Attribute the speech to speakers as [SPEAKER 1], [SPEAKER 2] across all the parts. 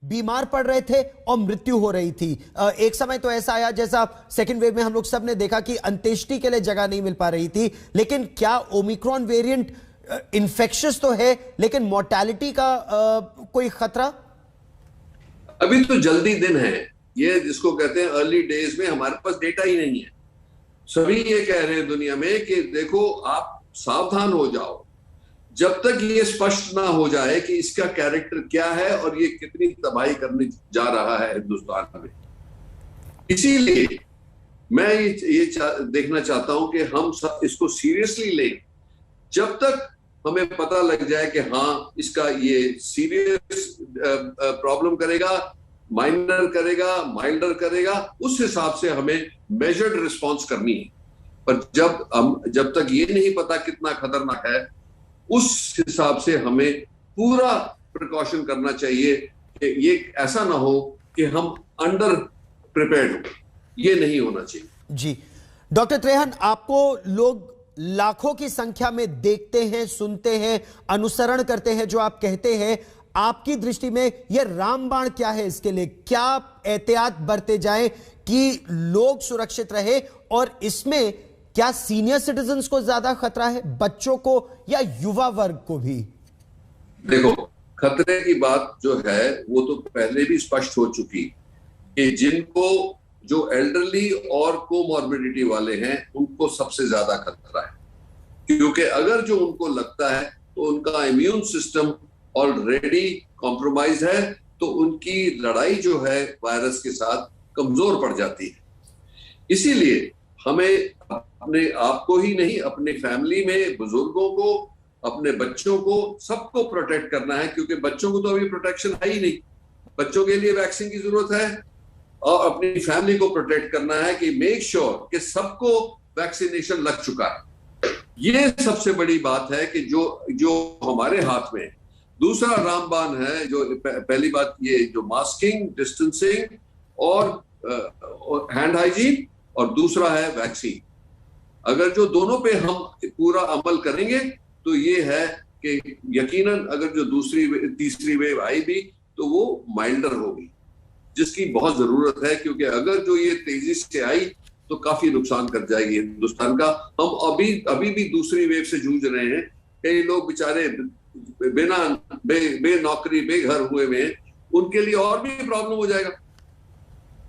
[SPEAKER 1] बीमार पड़ रहे थे और मृत्यु हो रही थी। एक समय तो ऐसा आया जैसा सेकेंड वेव में हम लोग सब ने देखा कि अंत्येष्टि के लिए जगह नहीं मिल पा रही थी। लेकिन क्या ओमिक्रॉन वेरिएंट इन्फेक्शियस तो है लेकिन मोर्टेलिटी का कोई खतरा?
[SPEAKER 2] अभी तो जल्दी दिन है, ये जिसको कहते हैं अर्ली डेज में, हमारे पास डेटा ही नहीं है। सभी ये कह रहे हैं दुनिया में कि देखो आप सावधान हो जाओ, जब तक ये स्पष्ट ना हो जाए कि इसका कैरेक्टर क्या है और ये कितनी तबाही करने जा रहा है हिंदुस्तान में। इसीलिए मैं ये देखना चाहता हूं कि हम सब इसको सीरियसली लें जब तक हमें पता लग जाए कि हाँ इसका ये सीरियस प्रॉब्लम करेगा, माइनर करेगा, माइल्डर करेगा, उस हिसाब से हमें मेजर्ड रिस्पॉन्स करनी है। पर जब तक ये नहीं पता कितना खतरनाक है, उस हिसाब से हमें पूरा प्रिकॉशन करना चाहिए कि ये ऐसा ना हो कि हम अंडर प्रिपेयर्ड हो। ये नहीं होना चाहिए।
[SPEAKER 1] जी डॉक्टर त्रेहन, आपको लोग लाखों की संख्या में देखते हैं, सुनते हैं, अनुसरण करते हैं जो आप कहते हैं। आपकी दृष्टि में यह रामबाण क्या है? इसके लिए क्या एहतियात बरते जाएं कि लोग सुरक्षित रहे? और इसमें क्या सीनियर सिटीजन्स को ज्यादा खतरा है, बच्चों को या युवा वर्ग को भी?
[SPEAKER 2] देखो, खतरे की बात जो है वो तो पहले भी स्पष्ट हो चुकी कि जिनको जो एल्डरली और कोमॉर्बिडिटी वाले हैं उनको सबसे ज्यादा खतरा है, क्योंकि अगर जो उनको लगता है तो उनका इम्यून सिस्टम ऑलरेडी कॉम्प्रोमाइज है, तो उनकी लड़ाई जो है वायरस के साथ कमजोर पड़ जाती है। इसीलिए हमें अपने आप को ही नहीं, अपने फैमिली में बुजुर्गों को, अपने बच्चों को, सबको प्रोटेक्ट करना है, क्योंकि बच्चों को तो अभी प्रोटेक्शन है ही नहीं। बच्चों के लिए वैक्सीन की जरूरत है और अपनी फैमिली को प्रोटेक्ट करना है कि मेक श्योर कि सबको वैक्सीनेशन लग चुका है। ये सबसे बड़ी बात है कि जो हमारे हाथ में। दूसरा रामबाण है, जो पहली बात ये जो मास्किंग, डिस्टेंसिंग और हैंड हाइजीन, और दूसरा है वैक्सीन। अगर जो दोनों पे हम पूरा अमल करेंगे तो ये है कि यकीनन अगर जो तीसरी वेव आई भी तो वो माइल्डर होगी, जिसकी बहुत जरूरत है, क्योंकि अगर जो ये तेजी से आई तो काफी नुकसान कर जाएगी हिंदुस्तान का। हम अभी भी दूसरी वेव से जूझ रहे हैं। कई लोग बेचारे बेनौकरी, बेघर हुए में, उनके लिए और भी प्रॉब्लम हो जाएगा।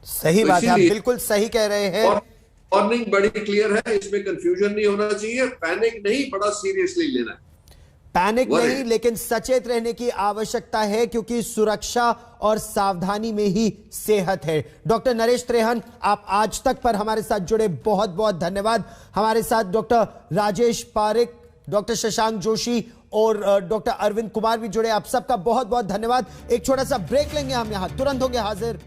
[SPEAKER 1] सही बात है, आप बिल्कुल सही कह रहे हैं।
[SPEAKER 2] वार्निंग बड़ी क्लियर है, इसमें कंफ्यूजन नहीं होना चाहिए। पैनिक नहीं, बड़ा सीरियसली लेना है।
[SPEAKER 1] पैनिक नहीं, लेकिन सचेत रहने की आवश्यकता है, क्योंकि सुरक्षा और सावधानी में ही सेहत है। डॉक्टर नरेश त्रेहन, आप आज तक पर हमारे साथ जुड़े, बहुत बहुत धन्यवाद। हमारे साथ डॉक्टर राजेश पारिक, डॉक्टर शशांक जोशी और डॉक्टर अरविंद कुमार भी जुड़े। आप सबका बहुत बहुत धन्यवाद। एक छोटा सा ब्रेक लेंगे हम, यहां तुरंत होंगे हाजिर।